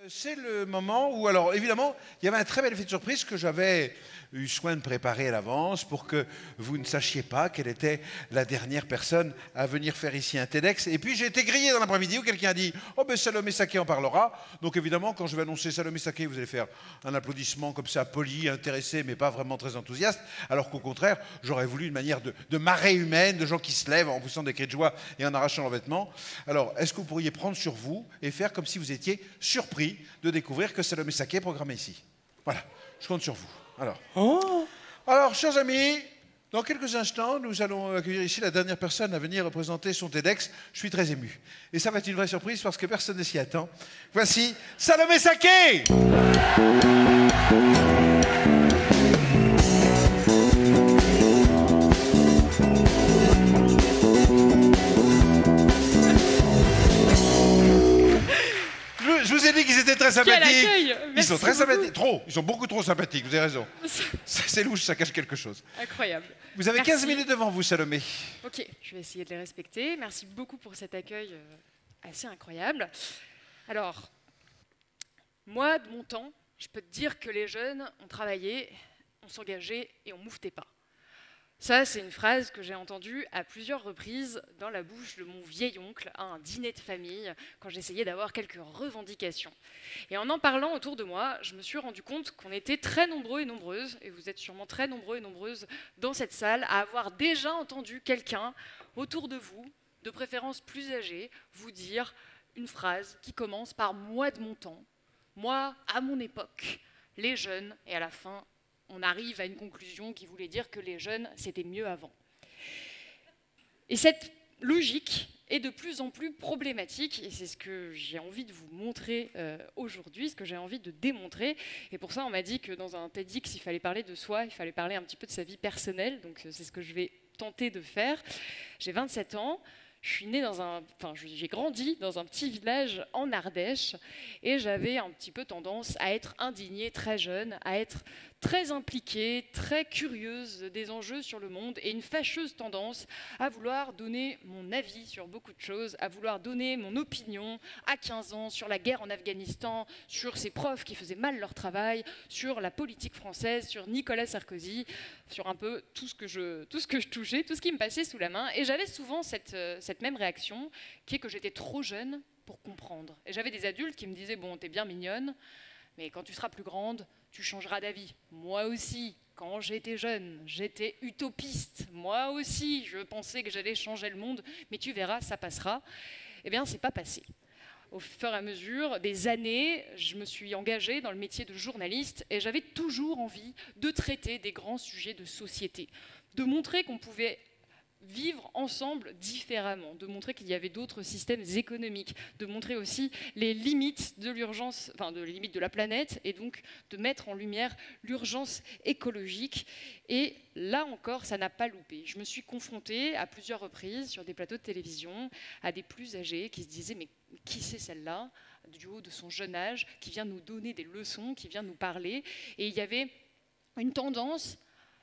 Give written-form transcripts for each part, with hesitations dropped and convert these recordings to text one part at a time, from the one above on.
C'est le moment où, alors évidemment, il y avait un très bel effet de surprise que j'avais eu soin de préparer à l'avance pour que vous ne sachiez pas quelle était la dernière personne à venir faire ici un TEDx. Et puis j'ai été grillé dans l'après-midi où quelqu'un a dit « Oh ben Salomé Saké en parlera ». Donc évidemment, quand je vais annoncer Salomé Saké, vous allez faire un applaudissement comme ça, poli, intéressé, mais pas vraiment très enthousiaste. Alors qu'au contraire, j'aurais voulu une manière de marée humaine, de gens qui se lèvent en poussant des cris de joie et en arrachant leurs vêtements. Alors, est-ce que vous pourriez prendre sur vous et faire comme si vous étiez surpris de découvrir que Salomé Saké est programmé ici. Voilà, je compte sur vous. Alors, chers amis, dans quelques instants, nous allons accueillir ici la dernière personne à venir représenter son TEDx. Je suis très ému. Et ça va être une vraie surprise parce que personne ne s'y attend. Voici Salomé Saké. Je vous ai dit qu'ils étaient très sympathiques. Ils sont très sympathiques. Trop. Ils sont beaucoup trop sympathiques. Vous avez raison. C'est louche, ça cache quelque chose. Incroyable. Vous avez 15 minutes devant vous, Salomé. Ok, je vais essayer de les respecter. Merci beaucoup pour cet accueil assez incroyable. Alors, moi, de mon temps, je peux te dire que les jeunes ont travaillé, ont s'engagé et on mouftait pas. Ça, c'est une phrase que j'ai entendue à plusieurs reprises dans la bouche de mon vieil oncle à un dîner de famille quand j'essayais d'avoir quelques revendications. Et en parlant autour de moi, je me suis rendu compte qu'on était très nombreux et nombreuses, et vous êtes sûrement très nombreux et nombreuses dans cette salle, à avoir déjà entendu quelqu'un autour de vous, de préférence plus âgé, vous dire une phrase qui commence par « moi de mon temps »,« moi à mon époque », les jeunes, et à la fin, on arrive à une conclusion qui voulait dire que les jeunes, c'était mieux avant. Et cette logique est de plus en plus problématique, et c'est ce que j'ai envie de vous montrer aujourd'hui, ce que j'ai envie de démontrer. Et pour ça, on m'a dit que dans un TEDx, il fallait parler de soi, il fallait parler un petit peu de sa vie personnelle, donc c'est ce que je vais tenter de faire. J'ai 27 ans. Je suis née j'ai grandi dans un petit village en Ardèche et j'avais un petit peu tendance à être indignée très jeune, à être très impliquée, très curieuse des enjeux sur le monde et une fâcheuse tendance à vouloir donner mon avis sur beaucoup de choses, à vouloir donner mon opinion à 15 ans sur la guerre en Afghanistan, sur ces profs qui faisaient mal leur travail, sur la politique française, sur Nicolas Sarkozy, sur un peu tout ce que je touchais, tout ce qui me passait sous la main. Et j'avais souvent cette même réaction, qui est que j'étais trop jeune pour comprendre. Et j'avais des adultes qui me disaient « Bon, t'es bien mignonne, mais quand tu seras plus grande, tu changeras d'avis. » Moi aussi, quand j'étais jeune, j'étais utopiste. Moi aussi, je pensais que j'allais changer le monde, mais tu verras, ça passera. Eh bien, c'est pas passé. Au fur et à mesure des années, je me suis engagée dans le métier de journaliste et j'avais toujours envie de traiter des grands sujets de société, de montrer qu'on pouvait vivre ensemble différemment, de montrer qu'il y avait d'autres systèmes économiques, de montrer aussi les limites de l'urgence, les limites de la planète, et donc de mettre en lumière l'urgence écologique. Et là encore, ça n'a pas loupé. Je me suis confrontée à plusieurs reprises sur des plateaux de télévision à des plus âgés qui se disaient « Mais qui c'est celle-là ?» du haut de son jeune âge, qui vient nous donner des leçons, qui vient nous parler. Et il y avait une tendance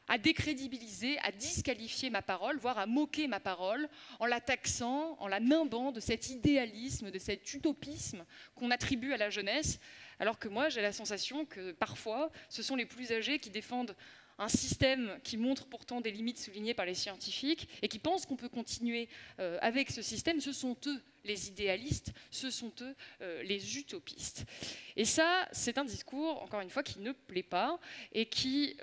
à décrédibiliser, à disqualifier ma parole, voire à moquer ma parole, en la taxant, en la nimbant de cet idéalisme, de cet utopisme qu'on attribue à la jeunesse, alors que moi, j'ai la sensation que parfois, ce sont les plus âgés qui défendent un système qui montre pourtant des limites soulignées par les scientifiques et qui pensent qu'on peut continuer avec ce système. Ce sont eux les idéalistes, ce sont eux les utopistes. Et ça, c'est un discours, encore une fois, qui ne plaît pas et qui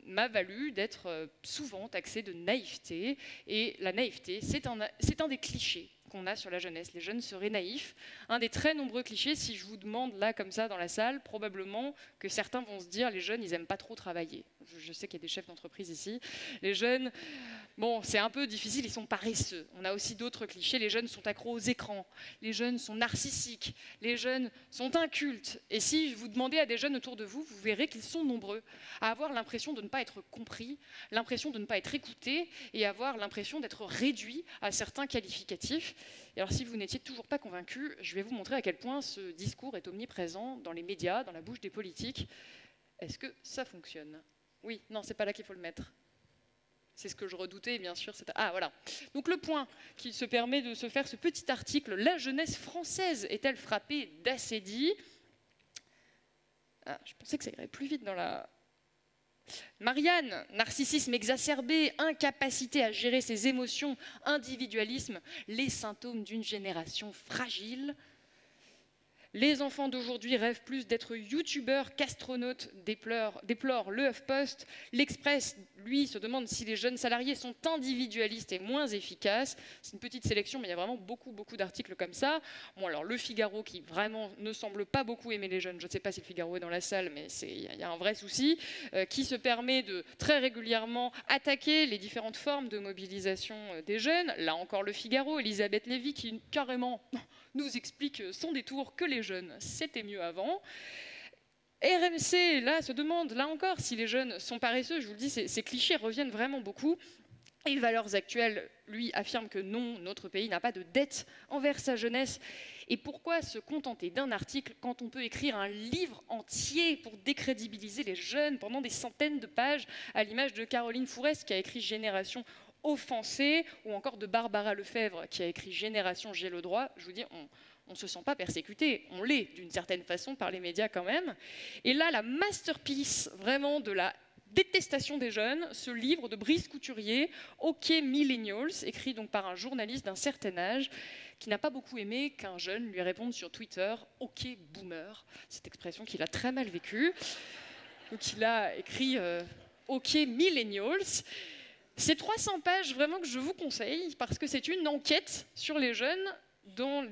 m'a valu d'être souvent taxée de naïveté. Et la naïveté, c'est un des clichés qu'on a sur la jeunesse. Les jeunes seraient naïfs. Un des très nombreux clichés, si je vous demande là, comme ça, dans la salle, probablement que certains vont se dire les jeunes, ils n'aiment pas trop travailler. Je sais qu'il y a des chefs d'entreprise ici. Les jeunes, bon, c'est un peu difficile, ils sont paresseux. On a aussi d'autres clichés. Les jeunes sont accros aux écrans. Les jeunes sont narcissiques. Les jeunes sont incultes. Et si vous demandez à des jeunes autour de vous, vous verrez qu'ils sont nombreux à avoir l'impression de ne pas être compris, l'impression de ne pas être écoutés et avoir l'impression d'être réduits à certains qualificatifs. Et alors, si vous n'étiez toujours pas convaincu, je vais vous montrer à quel point ce discours est omniprésent dans les médias, dans la bouche des politiques. Est-ce que ça fonctionne ? Oui, non, c'est pas là qu'il faut le mettre. C'est ce que je redoutais, bien sûr. Ah, voilà. Donc le point qui se permet de se faire ce petit article, la jeunesse française est-elle frappée d'acédie ? Ah, je pensais que ça irait plus vite dans la... Marianne, narcissisme exacerbé, incapacité à gérer ses émotions, individualisme, les symptômes d'une génération fragile. Les enfants d'aujourd'hui rêvent plus d'être youtubeurs qu'astronautes, déplore le HuffPost. L'Express, lui, se demande si les jeunes salariés sont individualistes et moins efficaces. C'est une petite sélection, mais il y a vraiment beaucoup d'articles comme ça. Bon, alors Le Figaro, qui vraiment ne semble pas beaucoup aimer les jeunes, je ne sais pas si Le Figaro est dans la salle, mais il y a un vrai souci, qui se permet de très régulièrement attaquer les différentes formes de mobilisation des jeunes. Là encore Le Figaro, Elisabeth Lévy, qui carrément nous explique sans détour que les jeunes, c'était mieux avant. RMC, là, se demande, là encore, si les jeunes sont paresseux. Je vous le dis, ces clichés reviennent vraiment beaucoup. Et Valeurs Actuelles, lui, affirme que non, notre pays n'a pas de dette envers sa jeunesse. Et pourquoi se contenter d'un article quand on peut écrire un livre entier pour décrédibiliser les jeunes pendant des centaines de pages, à l'image de Caroline Fourest, qui a écrit Génération offensée, ou encore de Barbara Lefebvre, qui a écrit Génération J'ai le droit. Je vous dis, on ne se sent pas persécuté, on l'est d'une certaine façon par les médias quand même. Et là, la masterpiece vraiment de la détestation des jeunes, ce livre de Brice Couturier, OK Millennials, écrit donc par un journaliste d'un certain âge, qui n'a pas beaucoup aimé qu'un jeune lui réponde sur Twitter « OK Boomer », cette expression qu'il a très mal vécue. Donc il a écrit OK Millennials. C'est 300 pages vraiment que je vous conseille, parce que c'est une enquête sur les jeunes dans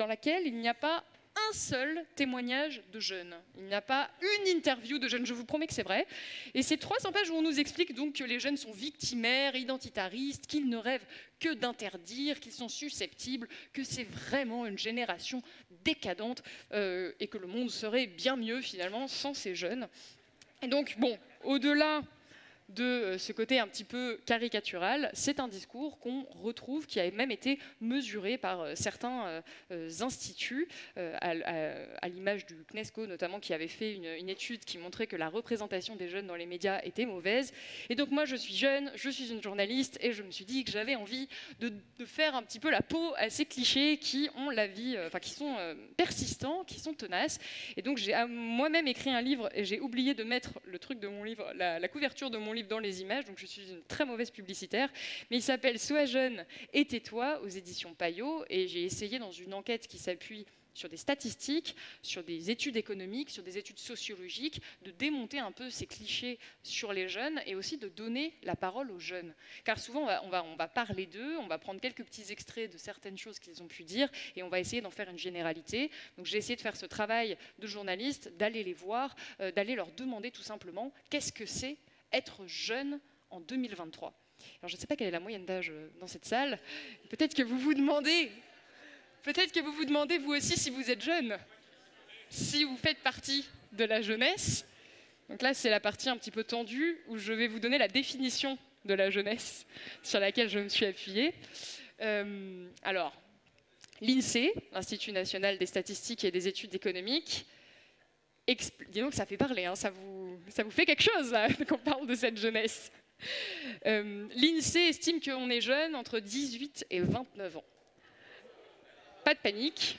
laquelle il n'y a pas un seul témoignage de jeunes. Il n'y a pas une interview de jeunes, je vous promets que c'est vrai. Et c'est 300 pages où on nous explique donc que les jeunes sont victimaires, identitaristes, qu'ils ne rêvent que d'interdire, qu'ils sont susceptibles, que c'est vraiment une génération décadente et que le monde serait bien mieux finalement sans ces jeunes. Et donc, bon, au-delà de ce côté un petit peu caricatural, c'est un discours qu'on retrouve, qui a même été mesuré par certains instituts, à l'image du CNESCO notamment, qui avait fait une étude qui montrait que la représentation des jeunes dans les médias était mauvaise. Et donc moi, je suis jeune, je suis une journaliste, et je me suis dit que j'avais envie de faire un petit peu la peau à ces clichés qui ont la vie, qui sont persistants, qui sont tenaces. Et donc j'ai moi-même écrit un livre, et j'ai oublié de mettre le truc de mon livre, la couverture de mon livre dans les images, donc je suis une très mauvaise publicitaire, mais il s'appelle Sois jeune et tais-toi aux éditions Payot, et j'ai essayé dans une enquête qui s'appuie sur des statistiques, sur des études économiques, sur des études sociologiques, de démonter un peu ces clichés sur les jeunes et aussi de donner la parole aux jeunes. Car souvent, on va parler d'eux, on va prendre quelques petits extraits de certaines choses qu'ils ont pu dire et on va essayer d'en faire une généralité. Donc j'ai essayé de faire ce travail de journaliste, d'aller les voir, d'aller leur demander tout simplement qu'est-ce que c'est être jeune en 2023. Alors je ne sais pas quelle est la moyenne d'âge dans cette salle. Peut-être que vous vous demandez vous aussi si vous êtes jeune, si vous faites partie de la jeunesse. Donc là, c'est la partie un petit peu tendue où je vais vous donner la définition de la jeunesse sur laquelle je me suis appuyée. Alors, l'INSEE, l'Institut national des statistiques et des études économiques, dis donc, ça fait parler, hein, ça vous fait quelque chose là, quand on parle de cette jeunesse. L'INSEE estime qu'on est jeune entre 18 et 29 ans. Pas de panique.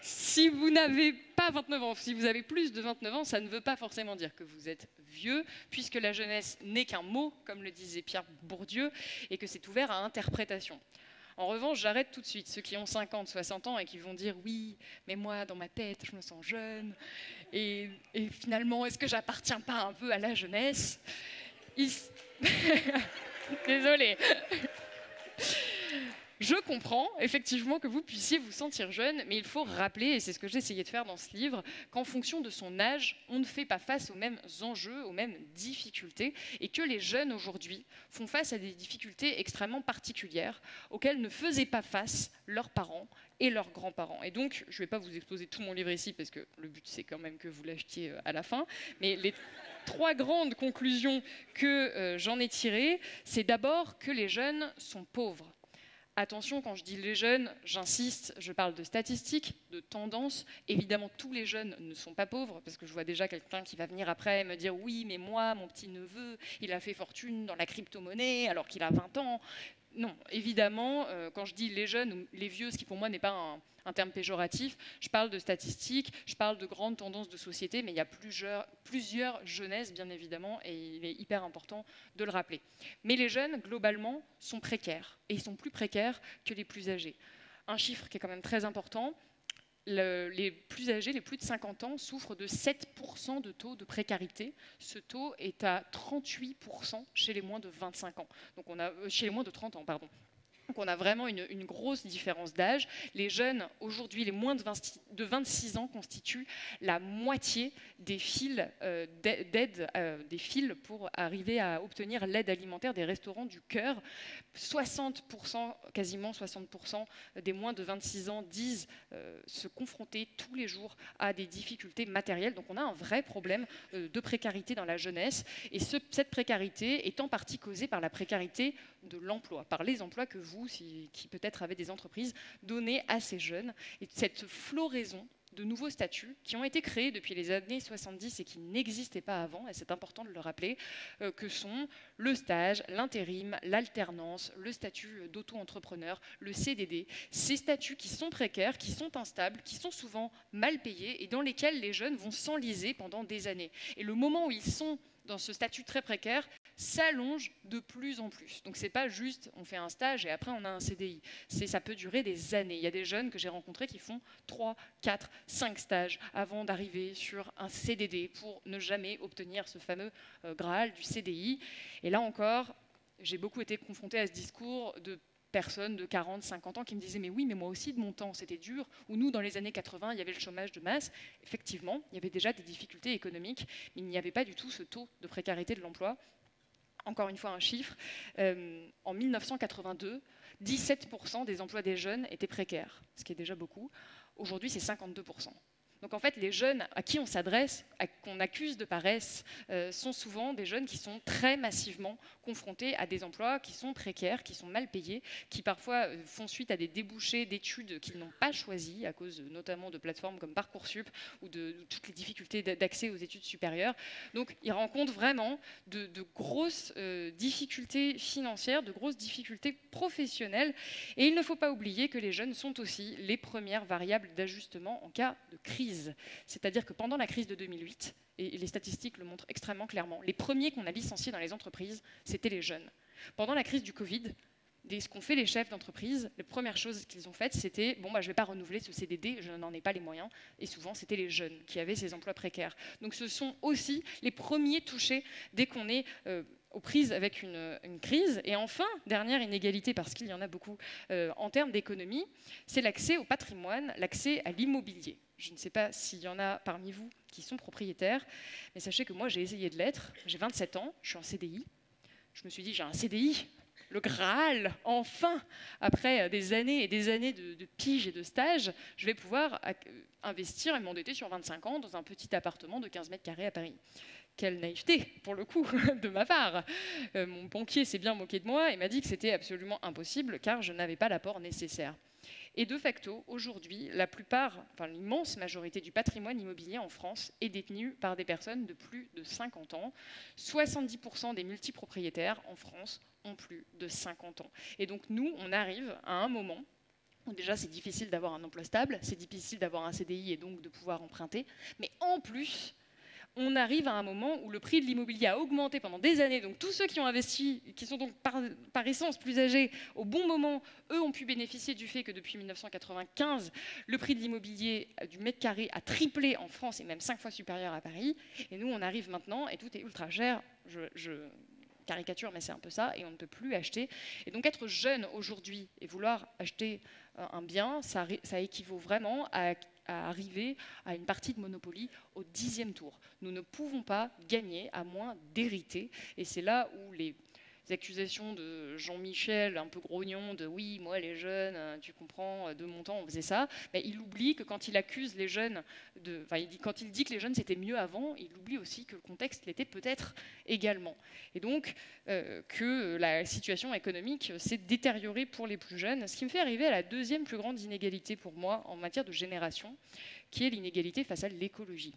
Si vous n'avez pas 29 ans, si vous avez plus de 29 ans, ça ne veut pas forcément dire que vous êtes vieux, puisque la jeunesse n'est qu'un mot, comme le disait Pierre Bourdieu, et que c'est ouvert à interprétation. En revanche, j'arrête tout de suite ceux qui ont 50, 60 ans et qui vont dire « oui, mais moi, dans ma tête, je me sens jeune, et finalement, est-ce que j'appartiens pas un peu à la jeunesse ?» Désolée. Je comprends effectivement que vous puissiez vous sentir jeune, mais il faut rappeler, et c'est ce que j'ai essayé de faire dans ce livre, qu'en fonction de son âge, on ne fait pas face aux mêmes enjeux, aux mêmes difficultés, et que les jeunes aujourd'hui font face à des difficultés extrêmement particulières auxquelles ne faisaient pas face leurs parents et leurs grands-parents. Et donc, je ne vais pas vous exposer tout mon livre ici, parce que le but c'est quand même que vous l'achetiez à la fin, mais les 3 grandes conclusions que j'en ai tirées, c'est d'abord que les jeunes sont pauvres. Attention, quand je dis les jeunes, j'insiste, je parle de statistiques, de tendances. Évidemment, tous les jeunes ne sont pas pauvres, parce que je vois déjà quelqu'un qui va venir après me dire « oui, mais moi, mon petit-neveu, il a fait fortune dans la crypto-monnaie alors qu'il a 20 ans ». Non, évidemment, quand je dis les jeunes ou les vieux, ce qui pour moi n'est pas un terme péjoratif, je parle de statistiques, je parle de grandes tendances de société, mais il y a plusieurs jeunesses, bien évidemment, et il est hyper important de le rappeler. Mais les jeunes, globalement, sont précaires, et ils sont plus précaires que les plus âgés. Un chiffre qui est quand même très important, les plus âgés, les plus de 50 ans, souffrent de 7% de taux de précarité. Ce taux est à 38% chez les moins de 25 ans. Donc chez les moins de 30 ans, pardon. Donc on a vraiment une grosse différence d'âge. Les jeunes, aujourd'hui, les moins de 26 ans constituent la moitié des files d'aide, des files pour arriver à obtenir l'aide alimentaire des restaurants du cœur. 60%, quasiment 60% des moins de 26 ans disent se confronter tous les jours à des difficultés matérielles. Donc on a un vrai problème de précarité dans la jeunesse. Et cette précarité est en partie causée par la précarité de l'emploi, par les emplois que vous, qui peut-être avez des entreprises, donnez à ces jeunes. Et cette floraison de nouveaux statuts qui ont été créés depuis les années 70 et qui n'existaient pas avant, et c'est important de le rappeler, que sont le stage, l'intérim, l'alternance, le statut d'auto-entrepreneur, le CDD, ces statuts qui sont précaires, qui sont instables, qui sont souvent mal payés et dans lesquels les jeunes vont s'enliser pendant des années. Et le moment où ils sont dans ce statut très précaire s'allonge de plus en plus. Donc c'est pas juste on fait un stage et après on a un CDI. Ça peut durer des années. Il y a des jeunes que j'ai rencontrés qui font 3, 4, 5 stages avant d'arriver sur un CDD pour ne jamais obtenir ce fameux Graal du CDI. Et là encore, j'ai beaucoup été confrontée à ce discours de personnes de 40, 50 ans qui me disaient « mais oui, mais moi aussi de mon temps, c'était dur ». Ou nous, dans les années 80, il y avait le chômage de masse. Effectivement, il y avait déjà des difficultés économiques, mais il n'y avait pas du tout ce taux de précarité de l'emploi. Encore une fois, un chiffre. En 1982, 17% des emplois des jeunes étaient précaires, ce qui est déjà beaucoup. Aujourd'hui, c'est 52%. Donc en fait, les jeunes à qui on s'adresse, qu'on accuse de paresse, sont souvent des jeunes qui sont très massivement confrontés à des emplois qui sont précaires, qui sont mal payés, qui parfois font suite à des débouchés d'études qu'ils n'ont pas choisis, à cause notamment de plateformes comme Parcoursup ou de toutes les difficultés d'accès aux études supérieures. Donc ils rencontrent vraiment de grosses difficultés financières, de grosses difficultés professionnelles. Et il ne faut pas oublier que les jeunes sont aussi les premières variables d'ajustement en cas de crise. C'est-à-dire que pendant la crise de 2008, et les statistiques le montrent extrêmement clairement, les premiers qu'on a licenciés dans les entreprises, c'était les jeunes. Pendant la crise du Covid, ce qu'ont fait les chefs d'entreprise, les premières choses qu'ils ont faites, c'était « bon, je ne vais pas renouveler ce CDD, je n'en ai pas les moyens ». Et souvent, c'était les jeunes qui avaient ces emplois précaires. Donc ce sont aussi les premiers touchés dès qu'on est aux prises avec une crise. Et enfin, dernière inégalité, parce qu'il y en a beaucoup en termes d'économie, c'est l'accès au patrimoine, l'accès à l'immobilier. Je ne sais pas s'il y en a parmi vous qui sont propriétaires, mais sachez que moi, j'ai essayé de l'être. J'ai 27 ans, je suis en CDI. Je me suis dit, j'ai un CDI, le Graal, enfin, après des années et des années de piges et de stages, je vais pouvoir investir et m'endetter sur 25 ans dans un petit appartement de 15 mètres carrés à Paris. Quelle naïveté, pour le coup, de ma part. Mon banquier s'est bien moqué de moi et m'a dit que c'était absolument impossible car je n'avais pas l'apport nécessaire. Et de facto, aujourd'hui, l'immense majorité du patrimoine immobilier en France est détenue par des personnes de plus de 50 ans. 70% des multipropriétaires en France ont plus de 50 ans. Et donc nous, on arrive à un moment où déjà c'est difficile d'avoir un emploi stable, c'est difficile d'avoir un CDI et donc de pouvoir emprunter, mais en plus, on arrive à un moment où le prix de l'immobilier a augmenté pendant des années. Donc tous ceux qui ont investi, qui sont donc par essence plus âgés, au bon moment, eux ont pu bénéficier du fait que depuis 1995, le prix de l'immobilier du mètre carré a triplé en France et même 5 fois supérieur à Paris. Et nous, on arrive maintenant et tout est ultra cher. Je caricature, mais c'est un peu ça, et on ne peut plus acheter. Et donc être jeune aujourd'hui et vouloir acheter un bien, ça équivaut vraiment à arriver à une partie de Monopoly au 10e tour. Nous ne pouvons pas gagner à moins d'hériter. Et c'est là où les accusations de Jean-Michel, un peu grognon, de « oui, moi les jeunes, tu comprends, de mon temps on faisait ça », mais il oublie que quand il accuse les jeunes, quand il dit que les jeunes c'était mieux avant, il oublie aussi que le contexte l'était peut-être également. Et donc que la situation économique s'est détériorée pour les plus jeunes, ce qui me fait arriver à la deuxième plus grande inégalité pour moi en matière de génération, qui est l'inégalité face à l'écologie.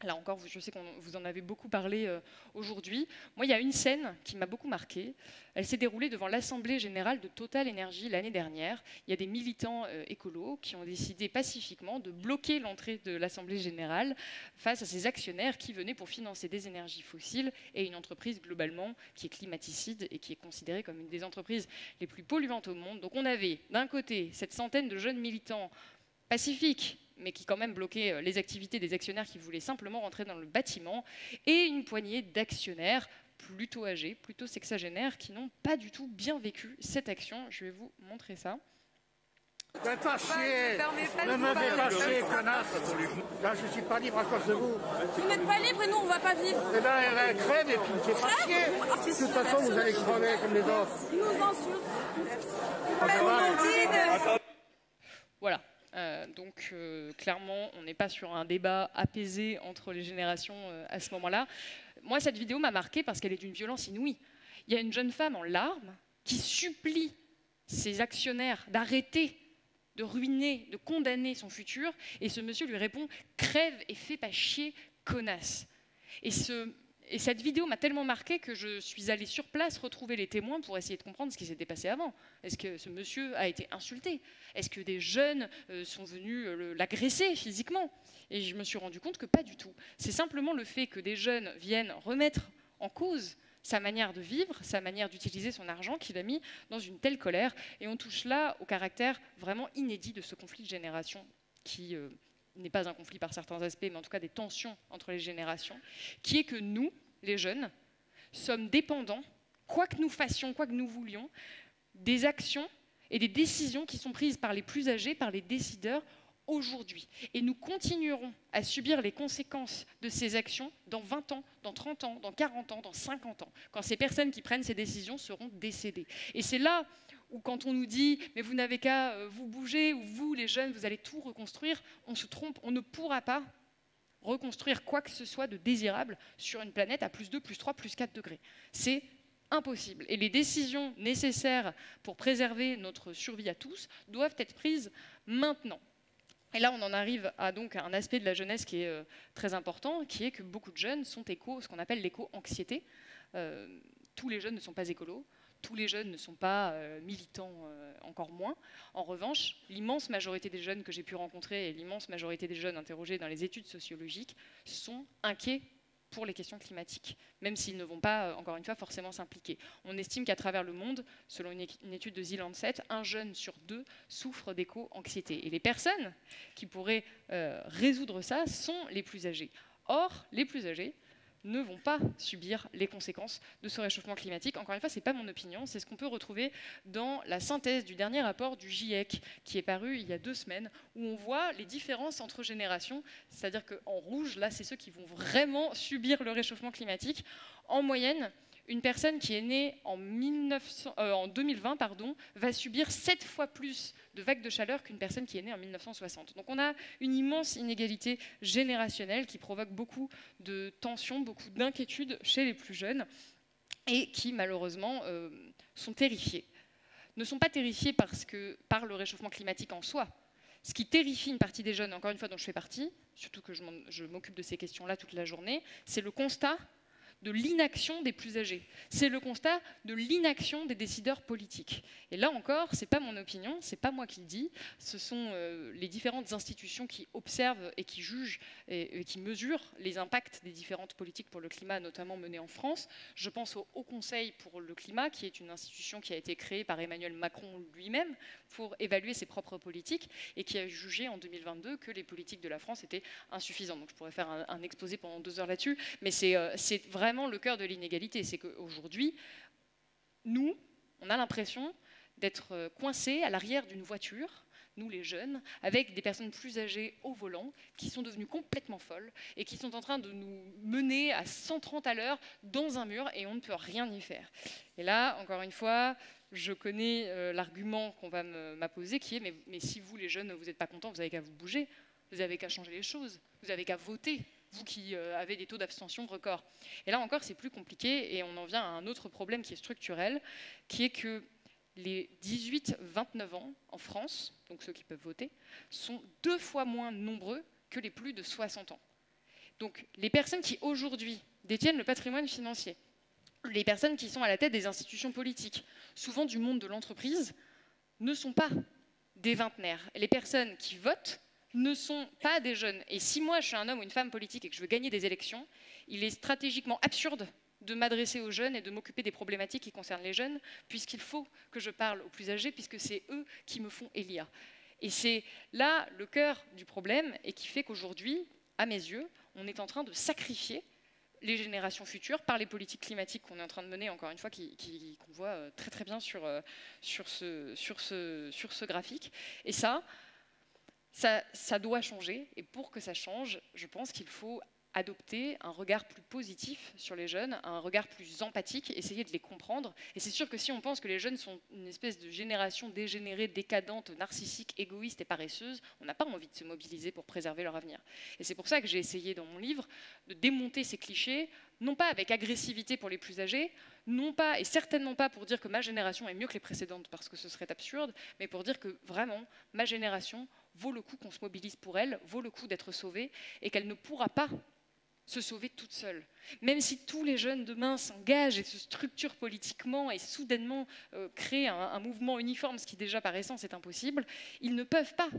Là encore, je sais que vous en avez beaucoup parlé aujourd'hui. Moi, il y a une scène qui m'a beaucoup marquée. Elle s'est déroulée devant l'Assemblée générale de Total Energy l'année dernière. Il y a des militants écolos qui ont décidé pacifiquement de bloquer l'entrée de l'Assemblée générale face à ces actionnaires qui venaient pour financer des énergies fossiles et une entreprise globalement qui est climaticide et qui est considérée comme une des entreprises les plus polluantes au monde. Donc on avait d'un côté cette centaine de jeunes militants pacifiques, mais qui quand même bloquaient les activités des actionnaires qui voulaient simplement rentrer dans le bâtiment, et une poignée d'actionnaires plutôt âgés, plutôt sexagénaires, qui n'ont pas du tout bien vécu cette action. Je vais vous montrer ça. Faites pas chier! Ne me faites pas chier, connasse! Là, je suis pas libre à cause de vous. Vous n'êtes pas libre et nous, on va pas vivre. Eh ben, elle crève et puis me fait pas chier. De toute façon, vous allez crever comme les autres. Ils nous insultent. Voilà. Donc clairement, on n'est pas sur un débat apaisé entre les générations à ce moment-là. Moi, cette vidéo m'a marquée parce qu'elle est d'une violence inouïe. Il y a une jeune femme en larmes qui supplie ses actionnaires d'arrêter de ruiner, de condamner son futur, et ce monsieur lui répond « crève et fais pas chier, connasse ». Et cette vidéo m'a tellement marquée que je suis allée sur place retrouver les témoins pour essayer de comprendre ce qui s'était passé avant. Est-ce que ce monsieur a été insulté? Est-ce que des jeunes sont venus l'agresser physiquement? Et je me suis rendu compte que pas du tout. C'est simplement le fait que des jeunes viennent remettre en cause sa manière de vivre, sa manière d'utiliser son argent qui l'a mis dans une telle colère. Et on touche là au caractère vraiment inédit de ce conflit de génération qui n'est pas un conflit par certains aspects, mais en tout cas des tensions entre les générations, qui est que nous, les jeunes, sommes dépendants, quoi que nous fassions, quoi que nous voulions, des actions et des décisions qui sont prises par les plus âgés, par les décideurs aujourd'hui. Et nous continuerons à subir les conséquences de ces actions dans 20 ans, dans 30 ans, dans 40 ans, dans 50 ans, quand ces personnes qui prennent ces décisions seront décédées. Et c'est là où quand on nous dit « mais vous n'avez qu'à vous bouger » ou « vous, les jeunes, vous allez tout reconstruire », on se trompe, on ne pourra pas reconstruire quoi que ce soit de désirable sur une planète à plus 2, plus 3, plus 4 degrés. C'est impossible. Et les décisions nécessaires pour préserver notre survie à tous doivent être prises maintenant. Et là, on en arrive à donc un aspect de la jeunesse qui est très important, qui est que beaucoup de jeunes sont ce qu'on appelle l'éco-anxiété. Tous les jeunes ne sont pas écolos, tous les jeunes ne sont pas militants, encore moins. En revanche, l'immense majorité des jeunes que j'ai pu rencontrer et l'immense majorité des jeunes interrogés dans les études sociologiques sont inquiets pour les questions climatiques, même s'ils ne vont pas, encore une fois, forcément s'impliquer. On estime qu'à travers le monde, selon une étude de The Lancet, un jeune sur 2 souffre d'éco-anxiété. Et les personnes qui pourraient résoudre ça sont les plus âgés. Or, les plus âgés ne vont pas subir les conséquences de ce réchauffement climatique. Encore une fois, ce n'est pas mon opinion, c'est ce qu'on peut retrouver dans la synthèse du dernier rapport du GIEC, qui est paru il y a 2 semaines, où on voit les différences entre générations, c'est-à-dire qu'en rouge, là, c'est ceux qui vont vraiment subir le réchauffement climatique. En moyenne, une personne qui est née en 2020 va subir 7 fois plus de vagues de chaleur qu'une personne qui est née en 1960. Donc on a une immense inégalité générationnelle qui provoque beaucoup de tensions, beaucoup d'inquiétudes chez les plus jeunes et qui malheureusement sont terrifiés. Ne sont pas terrifiés par le réchauffement climatique en soi. Ce qui terrifie une partie des jeunes, encore une fois dont je fais partie, surtout que je m'occupe de ces questions-là toute la journée, c'est le constat de l'inaction des plus âgés. C'est le constat de l'inaction des décideurs politiques. Et là encore, ce n'est pas mon opinion, ce n'est pas moi qui le dis, ce sont les différentes institutions qui observent et qui jugent et qui mesurent les impacts des différentes politiques pour le climat, notamment menées en France. Je pense au Haut Conseil pour le climat, qui est une institution qui a été créée par Emmanuel Macron lui-même pour évaluer ses propres politiques et qui a jugé en 2022 que les politiques de la France étaient insuffisantes. Donc je pourrais faire un exposé pendant 2 heures là-dessus, mais c'est vraiment le cœur de l'inégalité. C'est qu'aujourd'hui, nous, on a l'impression d'être coincés à l'arrière d'une voiture, nous les jeunes, avec des personnes plus âgées au volant, qui sont devenues complètement folles et qui sont en train de nous mener à 130 à l'heure dans un mur et on ne peut rien y faire. Et là, encore une fois, je connais l'argument qu'on va m'apposer qui est mais si vous, les jeunes, vous n'êtes pas contents, vous n'avez qu'à vous bouger, vous n'avez qu'à changer les choses, vous n'avez qu'à voter, vous qui avez des taux d'abstention records. Et là encore, c'est plus compliqué et on en vient à un autre problème qui est structurel, qui est que les 18-29 ans en France, donc ceux qui peuvent voter, sont 2 fois moins nombreux que les plus de 60 ans. Donc les personnes qui aujourd'hui détiennent le patrimoine financier, les personnes qui sont à la tête des institutions politiques, souvent du monde de l'entreprise, ne sont pas des vingtenaires. Les personnes qui votent ne sont pas des jeunes. Et si moi je suis un homme ou une femme politique et que je veux gagner des élections, il est stratégiquement absurde de m'adresser aux jeunes et de m'occuper des problématiques qui concernent les jeunes, puisqu'il faut que je parle aux plus âgés, puisque c'est eux qui me font élire. Et c'est là le cœur du problème, et qui fait qu'aujourd'hui, à mes yeux, on est en train de sacrifier les générations futures par les politiques climatiques qu'on est en train de mener, encore une fois, qu'on voit très très bien sur ce graphique. Et ça doit changer. Et pour que ça change, je pense qu'il faut adopter un regard plus positif sur les jeunes, un regard plus empathique, essayer de les comprendre. Et c'est sûr que si on pense que les jeunes sont une espèce de génération dégénérée, décadente, narcissique, égoïste et paresseuse, on n'a pas envie de se mobiliser pour préserver leur avenir. Et c'est pour ça que j'ai essayé dans mon livre de démonter ces clichés, non pas avec agressivité pour les plus âgés, non pas et certainement pas pour dire que ma génération est mieux que les précédentes parce que ce serait absurde, mais pour dire que vraiment ma génération vaut le coup qu'on se mobilise pour elle, vaut le coup d'être sauvée et qu'elle ne pourra pas se sauver toute seule. Même si tous les jeunes demain s'engagent et se structurent politiquement et soudainement créent un mouvement uniforme, ce qui déjà par essence est impossible, ils ne peuvent pas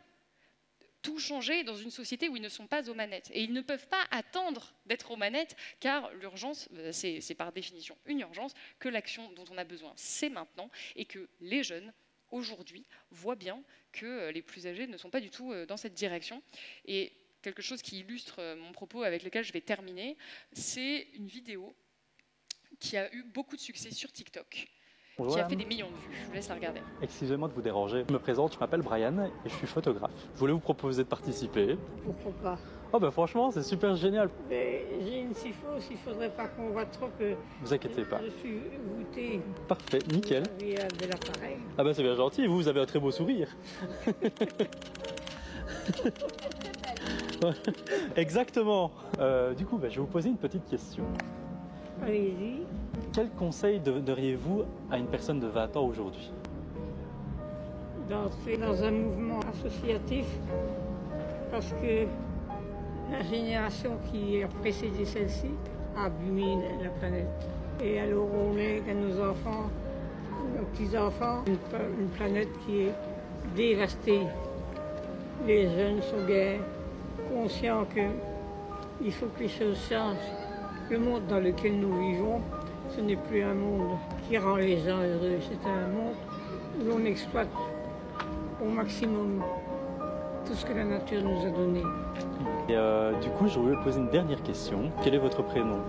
tout changer dans une société où ils ne sont pas aux manettes. Et ils ne peuvent pas attendre d'être aux manettes, car l'urgence, c'est par définition une urgence, que l'action dont on a besoin, c'est maintenant, et que les jeunes, aujourd'hui, voient bien que les plus âgés ne sont pas du tout dans cette direction. Et quelque chose qui illustre mon propos avec lequel je vais terminer, c'est une vidéo qui a eu beaucoup de succès sur TikTok, Bonjour, qui a fait des millions de vues. Je vous laisse la regarder. Excusez-moi de vous déranger. Je me présente, je m'appelle Brian et je suis photographe. Je voulais vous proposer de participer. Pourquoi pas? Oh bah franchement, c'est super génial. Mais j'ai une syphose, il faudrait pas qu'on voit trop que... Vous inquiétez pas. Je suis voûtée. Parfait, nickel. Via de l'appareil. Ah bah c'est bien gentil, vous avez un très beau sourire. Exactement. Du coup, je vais vous poser une petite question. Allez-y. Quel conseil donneriez-vous à une personne de 20 ans aujourd'hui? D'entrer dans un mouvement associatif, parce que la génération qui a précédé celle-ci a abîmé la planète. Et alors on est à nos enfants, nos petits-enfants, une planète qui est dévastée. Les jeunes sont bien conscients qu'il faut que les choses changent. Le monde dans lequel nous vivons, ce n'est plus un monde qui rend les gens heureux. C'est un monde où l'on exploite au maximum tout ce que la nature nous a donné. Et du coup, je voulais vous poser une dernière question. Quel est votre prénom?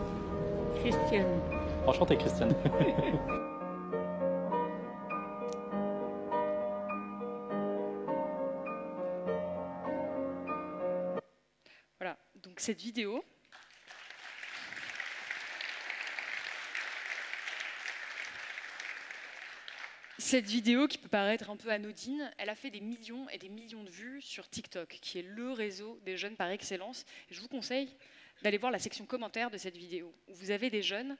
Christiane. Enchanté, Christiane. Voilà, donc cette vidéo, qui peut paraître un peu anodine, elle a fait des millions et des millions de vues sur TikTok, qui est le réseau des jeunes par excellence. Et je vous conseille d'aller voir la section commentaires de cette vidéo, où vous avez des jeunes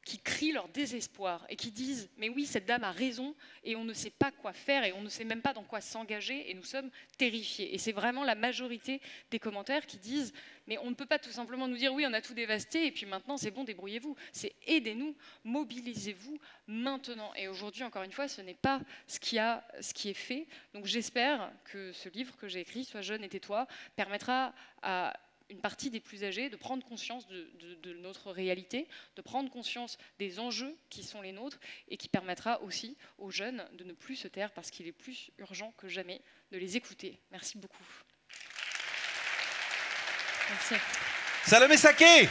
qui crient leur désespoir et qui disent « Mais oui, cette dame a raison et on ne sait pas quoi faire et on ne sait même pas dans quoi s'engager et nous sommes terrifiés. » Et c'est vraiment la majorité des commentaires qui disent « Mais on ne peut pas tout simplement nous dire « Oui, on a tout dévasté et puis maintenant c'est bon, débrouillez-vous. » C'est « Aidez-nous, mobilisez-vous maintenant. » Et aujourd'hui, encore une fois, ce n'est pas ce qui est fait. Donc j'espère que ce livre que j'ai écrit, Sois jeune et tais-toi, permettra à une partie des plus âgés de prendre conscience de notre réalité, de prendre conscience des enjeux qui sont les nôtres et qui permettra aussi aux jeunes de ne plus se taire parce qu'il est plus urgent que jamais de les écouter. Merci beaucoup. Merci. Salomé Saké.